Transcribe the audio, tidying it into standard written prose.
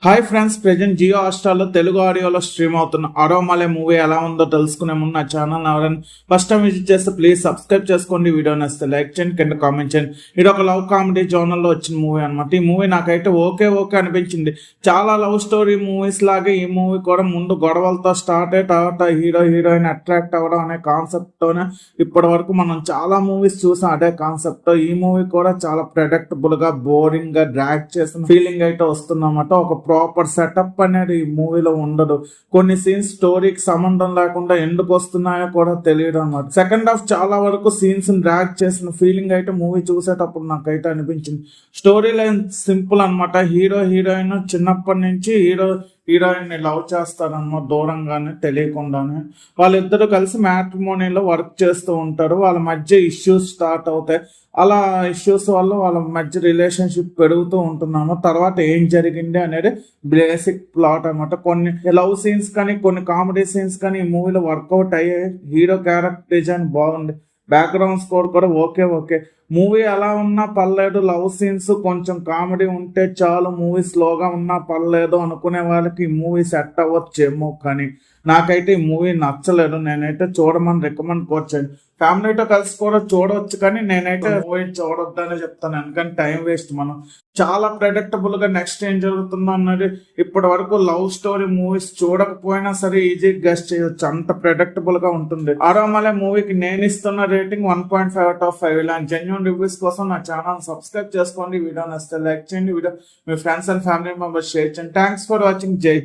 Hi friends, present Jio హాట్‌స్టార్‌లో తెలుగు ఆడియోలో stream అవుతున్న అరోమలే మూవీ ఎలా ఉందో తెలుసుకునే ముందు నా ఛానల్ ఎవరైనా ఫస్ట్ టైం విజిట్ చేస్తే ప్లీజ్ సబ్స్క్రైబ్ చేసుకోండి. వీడియో నచ్చితే లైక్ చేయండి, కింద కామెంట్ చేయండి. ఇది ఒక లవ్ కామెడీ జోనర్లో వచ్చిన మూవీ అనమాట. ఈ మూవీ నాకైతే ఓకే అనిపించింది. చాలా లవ్ స్టోరీ మూవీస్ లాగే ఈ మూవీ కూడా ముందు గొడవలతో స్టార్ట్ అయ్యి తర్వాత హీరో హీరోయిన్ అట్రాక్ట్ అవ్వడం అనే కాన్సెప్ట్తోనే ఇప్పటి వరకు మనం చాలా మూవీస్ చూసాం. అదే కాన్సెప్ట్ ఈ మూవీ కూడా చాలా ప్రెడిక్టబుల్ గా బోరింగ్ గా డ్రాగ్ చేసిన ఫీలింగ్ అయితే వస్తుందన్నమాట. ఒక ప్రాపర్ సెటప్ అనేది ఈ మూవీలో ఉండదు. కొన్ని సీన్స్ స్టోరీకి సంబంధం లేకుండా ఎందుకు వస్తున్నాయో కూడా తెలియదు అన్నమాట. సెకండ్ హాఫ్ చాలా వరకు సీన్స్ డ్రాగ్ చేసిన ఫీలింగ్ అయితే మూవీ చూసేటప్పుడు నాకైతే అనిపించింది. స్టోరీ లైన్ సింపుల్ అనమాట. హీరో హీరోయిన్ చిన్నప్పటి నుంచి హీరోయిన్ ని లవ్ చేస్తారన్నమాట, దూరంగానే తెలియకుండానే. వాళ్ళిద్దరూ కలిసి మ్యాట్రిమోనీలో వర్క్ చేస్తూ ఉంటారు. వాళ్ళ మధ్య ఇష్యూస్ స్టార్ట్ అవుతాయి. అలా ఇష్యూస్ వల్ల వాళ్ళ మధ్య రిలేషన్షిప్ పెరుగుతూ ఉంటున్నాము. తర్వాత ఏం జరిగింది అనేది బేసిక్ ప్లాట్ అనమాట. కొన్ని లవ్ సీన్స్ కానీ కొన్ని కామెడీ సీన్స్ కానీ ఈ మూవీలో వర్కౌట్ అయ్యాయి. హీరో క్యారెక్టర్ డిజైన్ బాగుంది. బ్యాక్గ్రౌండ్ స్కోర్ కూడా ఓకే. మూవీ ఎలా ఉన్నా పర్లేదు, లవ్ సీన్స్ కొంచెం కామెడీ ఉంటే చాలు, మూవీ స్లోగా ఉన్నా పర్లేదు అనుకునే వాళ్ళకి ఈ మూవీ సెట్ అవ్వచ్చేమో, కానీ నాకైతే ఈ మూవీ నచ్చలేదు. నేనైతే చూడమని రికమెండ్ వచ్చాను. ఫ్యామిలీతో కలిసి కూడా చూడవచ్చు, కానీ నేనైతే మూవీ చూడొద్దనే చెప్తాను. ఎందుకంటే టైం వేస్ట్. మనం చాలా ప్రెడిక్టబుల్ గా నెక్స్ట్ ఏం జరుగుతుందో అన్నది ఇప్పటి వరకు లవ్ స్టోరీ మూవీస్ చూడకపోయినా సరే ఈజీ గెస్ట్ చేయొచ్చు, అంత ప్రెడిక్టబుల్ గా ఉంటుంది. అరోమలే మూవీకి నేను ఇస్తున్న రేటింగ్ 1.5/5. ఇలాంటి జెన్యూన్ రివ్యూస్ కోసం నా ఛానల్ సబ్స్క్రైబ్ చేసుకోండి. వీడియో నచ్చితే లైక్ చేయండి. వీడియో మీ friends and family members share చేయండి. Thanks for watching. జై